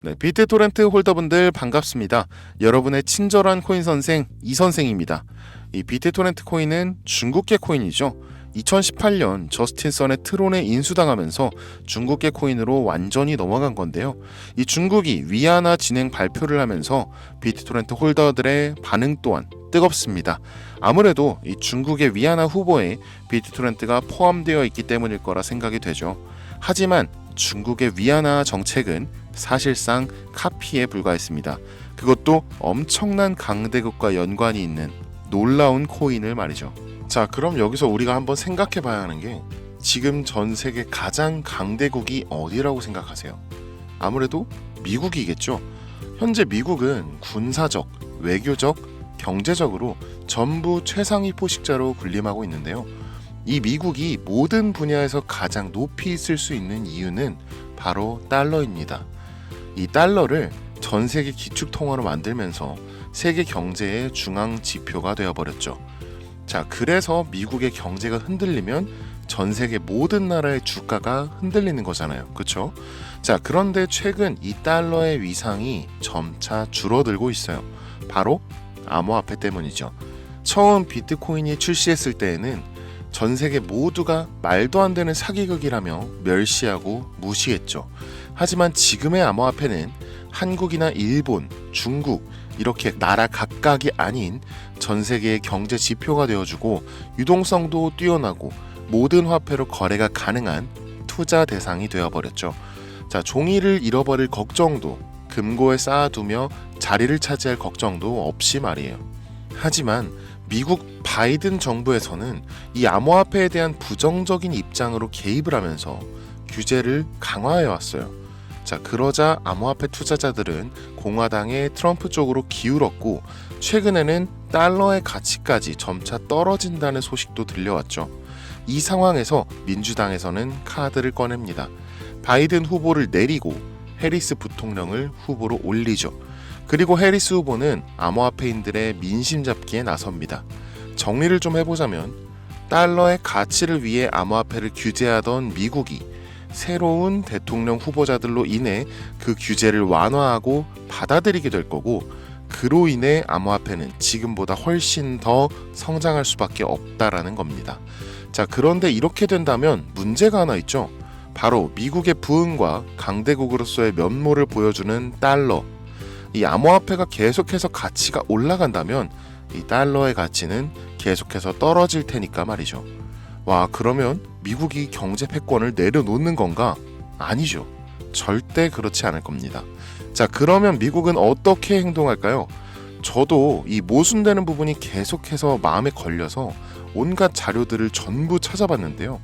네, 비트토렌트 홀더분들 반갑습니다. 여러분의 친절한 코인 선생 이 선생입니다. 이 비트토렌트 코인은 중국계 코인이죠. 2018년 저스틴 선의 트론에 인수당하면서 중국계 코인으로 완전히 넘어간 건데요. 이 중국이 위안화 진행 발표를 하면서 비트토렌트 홀더들의 반응 또한 뜨겁습니다. 아무래도 이 중국의 위안화 후보에 비트토렌트가 포함되어 있기 때문일 거라 생각이 되죠. 하지만 중국의 위안화 정책은 사실상 카피에 불과했습니다. 그것도 엄청난 강대국과 연관이 있는 놀라운 코인을 말이죠. 자, 그럼 여기서 우리가 한번 생각해 봐야 하는 게 지금 전 세계 가장 강대국이 어디라고 생각하세요? 아무래도 미국이겠죠. 현재 미국은 군사적, 외교적, 경제적으로 전부 최상위 포식자로 군림하고 있는데요. 이 미국이 모든 분야에서 가장 높이 있을 수 있는 이유는 바로 달러입니다. 이 달러를 전 세계 기축 통화로 만들면서 세계 경제의 중앙 지표가 되어버렸죠. 자, 그래서 미국의 경제가 흔들리면 전 세계 모든 나라의 주가가 흔들리는 거잖아요. 그렇죠? 자, 그런데 최근 이 달러의 위상이 점차 줄어들고 있어요. 바로 암호화폐 때문이죠. 처음 비트코인이 출시했을 때에는 전 세계 모두가 말도 안 되는 사기극이라며 멸시하고 무시했죠. 하지만 지금의 암호화폐는 한국이나 일본, 중국 이렇게 나라 각각이 아닌 전 세계의 경제 지표가 되어주고 유동성도 뛰어나고 모든 화폐로 거래가 가능한 투자 대상이 되어버렸죠. 자, 종이를 잃어버릴 걱정도 금고에 쌓아두며 자리를 차지할 걱정도 없이 말이에요. 하지만 미국 바이든 정부에서는 이 암호화폐에 대한 부정적인 입장으로 개입을 하면서 규제를 강화해 왔어요. 자, 그러자 암호화폐 투자자들은 공화당의 트럼프 쪽으로 기울었고 최근에는 달러의 가치까지 점차 떨어진다는 소식도 들려왔죠. 이 상황에서 민주당에서는 카드를 꺼냅니다. 바이든 후보를 내리고 해리스 부통령을 후보로 올리죠. 그리고 해리스 후보는 암호화폐인들의 민심 잡기에 나섭니다. 정리를 좀 해보자면 달러의 가치를 위해 암호화폐를 규제하던 미국이 새로운 대통령 후보자들로 인해 그 규제를 완화하고 받아들이게 될 거고, 그로 인해 암호화폐는 지금보다 훨씬 더 성장할 수밖에 없다라는 겁니다. 자, 그런데 이렇게 된다면 문제가 하나 있죠. 바로 미국의 부흥과 강대국으로서의 면모를 보여주는 달러. 이 암호화폐가 계속해서 가치가 올라간다면 이 달러의 가치는 계속해서 떨어질 테니까 말이죠. 와, 그러면 미국이 경제 패권을 내려놓는 건가? 아니죠. 절대 그렇지 않을 겁니다. 자, 그러면 미국은 어떻게 행동할까요? 저도 이 모순되는 부분이 계속해서 마음에 걸려서 온갖 자료들을 전부 찾아봤는데요.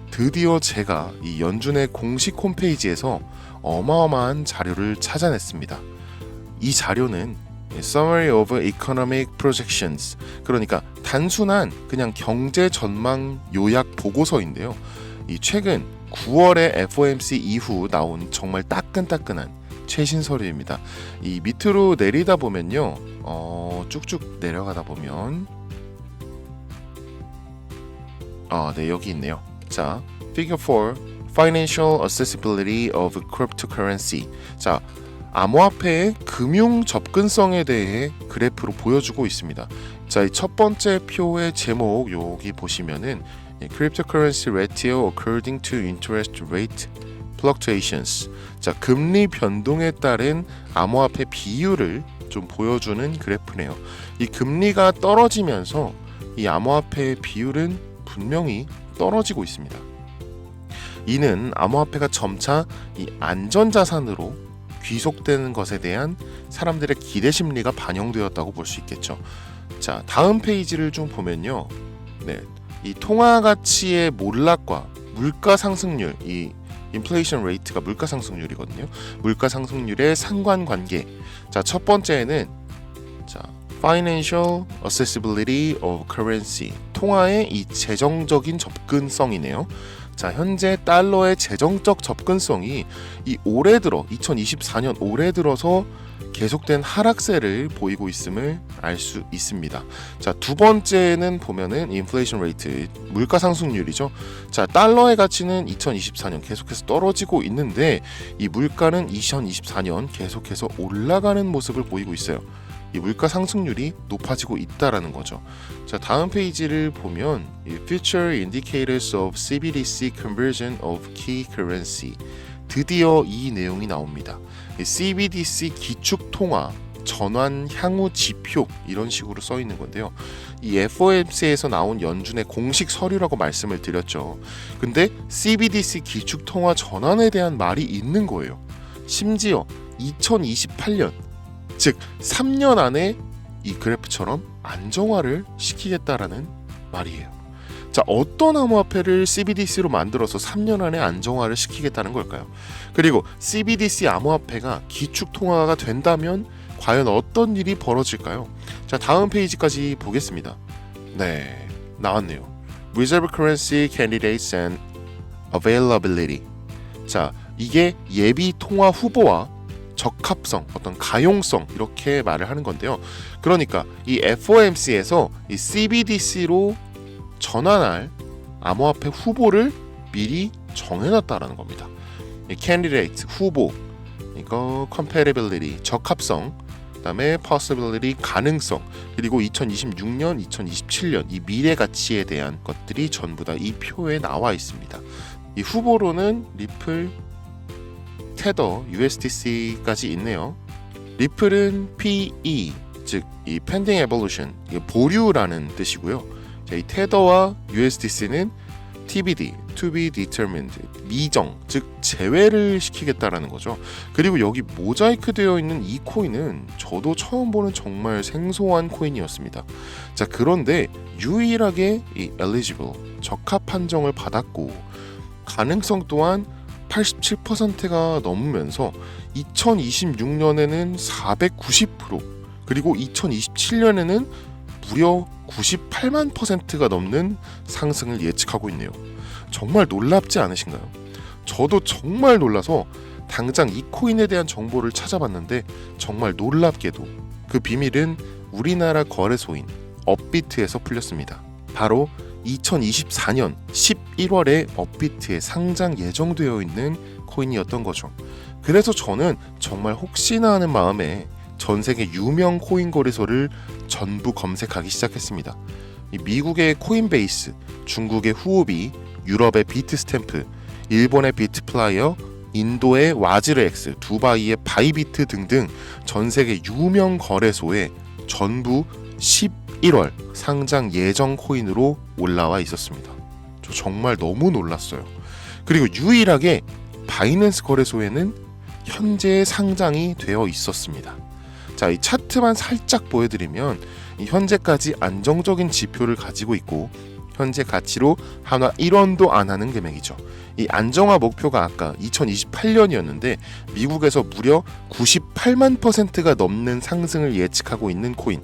드디어 제가 이 연준의 공식 홈페이지에서 어마어마한 자료를 찾아냈습니다. 이 자료는 Summary of Economic Projections, 그러니까 단순한 그냥 경제 전망 요약 보고서인데요. 이 최근 9월에 FOMC 이후 나온 정말 따끈따끈한 최신 서류입니다. 이 밑으로 내리다 보면요, 쭉쭉 내려가다 보면 네, 여기 있네요. 자, Figure 4, Financial Accessibility of Cryptocurrency. 자, 암호화폐의 금융 접근성에 대해 그래프로 보여주고 있습니다. 자, 이 첫 번째 표의 제목 여기 보시면은 Cryptocurrency Ratio According to Interest Rate Fluctuations. 자, 금리 변동에 따른 암호화폐 비율을 좀 보여주는 그래프네요. 이 금리가 떨어지면서 이 암호화폐의 비율은 분명히 떨어지고 있습니다. 이는 암호화폐가 점차 이 안전자산으로 귀속되는 것에 대한 사람들의 기대 심리가 반영되었다고 볼 수 있겠죠. 자, 다음 페이지를 좀 보면요. 네, 이 통화 가치의 몰락과 물가 상승률, 이 인플레이션 레이트가 물가 상승률이거든요. 물가 상승률의 상관관계. 자, 첫 번째는 자, Financial Accessibility of Currency. 통화의 이 재정적인 접근성이네요. 자, 현재 달러의 재정적 접근성이 이 올해 들어 2024년 올해 들어서 계속된 하락세를 보이고 있음을 알 수 있습니다. 자, 두 번째는 보면은 인플레이션 레이트, 물가 상승률이죠. 자, 달러의 가치는 2024년 계속해서 떨어지고 있는데 이 물가는 2024년 계속해서 올라가는 모습을 보이고 있어요. 이 물가 상승률이 높아지고 있다라는 거죠. 자, 다음 페이지를 보면 이 Future Indicators of CBDC Conversion of Key Currency, 드디어 이 내용이 나옵니다. 이 CBDC 기축통화 전환 향후 지표, 이런 식으로 써 있는 건데요. 이 FOMC에서 나온 연준의 공식 서류라고 말씀을 드렸죠. 근데 CBDC 기축통화 전환에 대한 말이 있는 거예요. 심지어 2028년, 즉 3년 안에 이 그래프처럼 안정화를 시키겠다라는 말이에요. 자, 어떤 암호화폐를 CBDC로 만들어서 3년 안에 안정화를 시키겠다는 걸까요? 그리고 CBDC 암호화폐가 기축통화가 된다면 과연 어떤 일이 벌어질까요? 자, 다음 페이지까지 보겠습니다. 네, 나왔네요. Reserve Currency Candidates and Availability. 자, 이게 예비 통화 후보와 적합성, 어떤 가용성, 이렇게 말을 하는 건데요. 그러니까 이 FOMC에서 이 CBDC로 전환할 암호화폐 후보를 미리 정해놨다라는 겁니다. 이 candidate, 후보, 이거 compatibility, 적합성, 그다음에 possibility, 가능성, 그리고 2026년, 2027년 이 미래 가치에 대한 것들이 전부 다 이 표에 나와 있습니다. 이 후보로는 리플, 테더, USDC까지 있네요. 리플은 PE, 즉 이 pending evolution, 보류라는 뜻이고요. 자, 이 테더와 USDC는 TBD, to be determined, 미정, 즉 제외를 시키겠다라는 거죠. 그리고 여기 모자이크 되어 있는 이 코인은 저도 처음 보는 정말 생소한 코인이었습니다. 자, 그런데 유일하게 이 eligible, 적합 판정을 받았고 가능성 또한 87%가 넘으면서 2026년에는 490%, 그리고 2027년에는 무려 98만 %가 넘는 상승을 예측하고 있네요. 정말 놀랍지 않으신가요? 저도 정말 놀라서 당장 이 코인에 대한 정보를 찾아봤는데 정말 놀랍게도 그 비밀은 우리나라 거래소인 업비트에서 풀렸습니다. 바로 2024년 11월에 업비트에 상장 예정되어 있는 코인이었던 거죠. 그래서 저는 정말 혹시나 하는 마음에 전 세계 유명 코인 거래소를 전부 검색하기 시작했습니다. 미국의 코인베이스, 중국의 후오비, 유럽의 비트스탬프, 일본의 비트플라이어, 인도의 와즈르엑스, 두바이의 바이비트 등등 전 세계 유명 거래소에 전부 11월 상장 예정 코인으로 올라와 있었습니다. 저 정말 너무 놀랐어요. 그리고 유일하게 바이낸스 거래소에는 현재 상장이 되어 있었습니다. 자, 이 차트만 살짝 보여드리면 이 현재까지 안정적인 지표를 가지고 있고 현재 가치로 한화 1원도 안 하는 금액이죠. 이 안정화 목표가 아까 2028년이었는데 미국에서 무려 98만 %가 넘는 상승을 예측하고 있는 코인.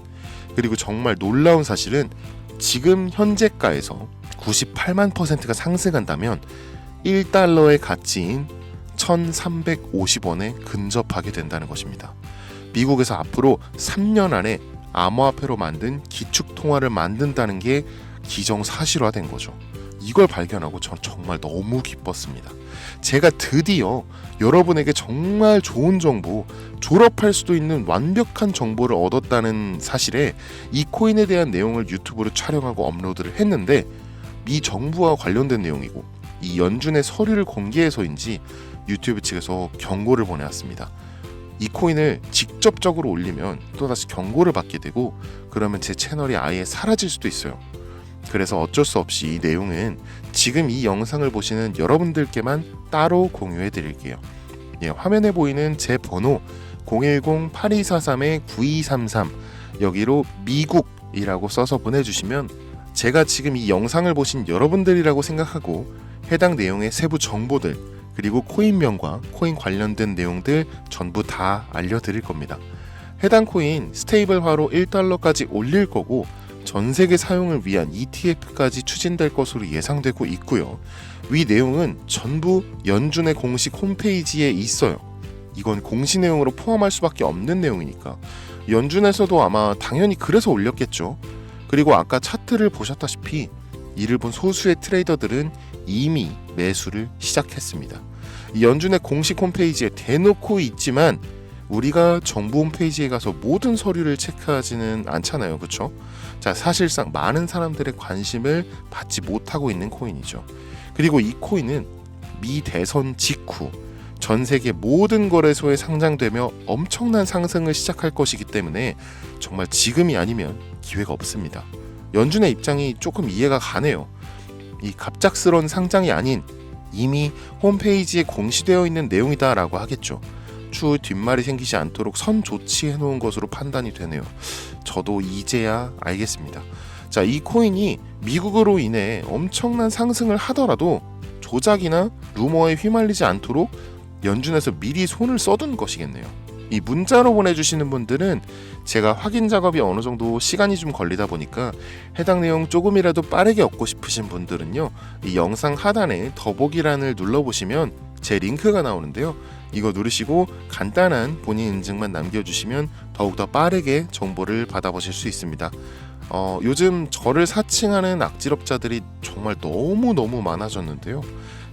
그리고 정말 놀라운 사실은 지금 현재가에서 98만 %가 상승한다면 1달러의 가치인 1350원에 근접하게 된다는 것입니다. 미국에서 앞으로 3년 안에 암호화폐로 만든 기축통화를 만든다는 게 기정사실화된 거죠. 이걸 발견하고 전 정말 너무 기뻤습니다. 제가 드디어 여러분에게 정말 좋은 정보, 졸업할 수도 있는 완벽한 정보를 얻었다는 사실에 이 코인에 대한 내용을 유튜브로 촬영하고 업로드를 했는데 미 정부와 관련된 내용이고 이 연준의 서류를 공개해서인지 유튜브 측에서 경고를 보내왔습니다. 이 코인을 직접적으로 올리면 또다시 경고를 받게 되고 그러면 제 채널이 아예 사라질 수도 있어요. 그래서 어쩔 수 없이 이 내용은 지금 이 영상을 보시는 여러분들께만 따로 공유해 드릴게요. 예, 화면에 보이는 제 번호 010-8243-9233 여기로 미국이라고 써서 보내주시면 제가 지금 이 영상을 보신 여러분들이라고 생각하고 해당 내용의 세부 정보들 그리고 코인명과 코인 관련된 내용들 전부 다 알려드릴 겁니다. 해당 코인 스테이블화로 1달러까지 올릴 거고 전 세계 사용을 위한 ETF까지 추진될 것으로 예상되고 있고요. 위 내용은 전부 연준의 공식 홈페이지에 있어요. 이건 공시 내용으로 포함할 수밖에 없는 내용이니까 연준에서도 아마 당연히 그래서 올렸겠죠. 그리고 아까 차트를 보셨다시피 이를 본 소수의 트레이더들은 이미 매수를 시작했습니다. 이 연준의 공식 홈페이지에 대놓고 있지만 우리가 정부 홈페이지에 가서 모든 서류를 체크하지는 않잖아요, 그렇죠? 자, 사실상 많은 사람들의 관심을 받지 못하고 있는 코인이죠. 그리고 이 코인은 미 대선 직후 전 세계 모든 거래소에 상장되며 엄청난 상승을 시작할 것이기 때문에 정말 지금이 아니면 기회가 없습니다. 연준의 입장이 조금 이해가 가네요. 이 갑작스러운 상장이 아닌 이미 홈페이지에 공시되어 있는 내용이다라고 하겠죠. 추후 뒷말이 생기지 않도록 선 조치해 놓은 것으로 판단이 되네요. 저도 이제야 알겠습니다. 자, 이 코인이 미국으로 인해 엄청난 상승을 하더라도 조작이나 루머에 휘말리지 않도록 연준에서 미리 손을 써둔 것이겠네요. 이 문자로 보내주시는 분들은 제가 확인 작업이 어느 정도 시간이 좀 걸리다 보니까 해당 내용 조금이라도 빠르게 얻고 싶으신 분들은요, 이 영상 하단에 더보기란을 눌러보시면 제 링크가 나오는데요. 이거 누르시고 간단한 본인 인증만 남겨주시면 더욱더 빠르게 정보를 받아보실 수 있습니다. 요즘 저를 사칭하는 악질업자들이 정말 너무 많아졌는데요.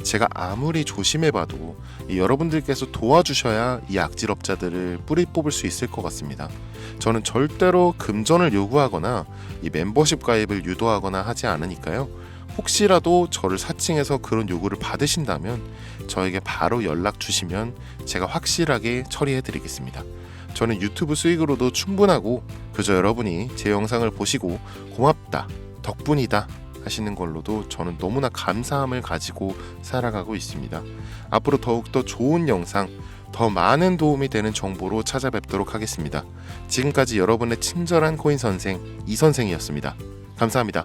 제가 아무리 조심해봐도 여러분들께서 도와주셔야 이 악질업자들을 뿌리 뽑을 수 있을 것 같습니다. 저는 절대로 금전을 요구하거나 이 멤버십 가입을 유도하거나 하지 않으니까요. 혹시라도 저를 사칭해서 그런 요구를 받으신다면 저에게 바로 연락 주시면 제가 확실하게 처리해 드리겠습니다. 저는 유튜브 수익으로도 충분하고 그저 여러분이 제 영상을 보시고 고맙다, 덕분이다 하시는 걸로도 저는 너무나 감사함을 가지고 살아가고 있습니다. 앞으로 더욱더 좋은 영상, 더 많은 도움이 되는 정보로 찾아뵙도록 하겠습니다. 지금까지 여러분의 친절한 코인 선생 이선생이었습니다. 감사합니다.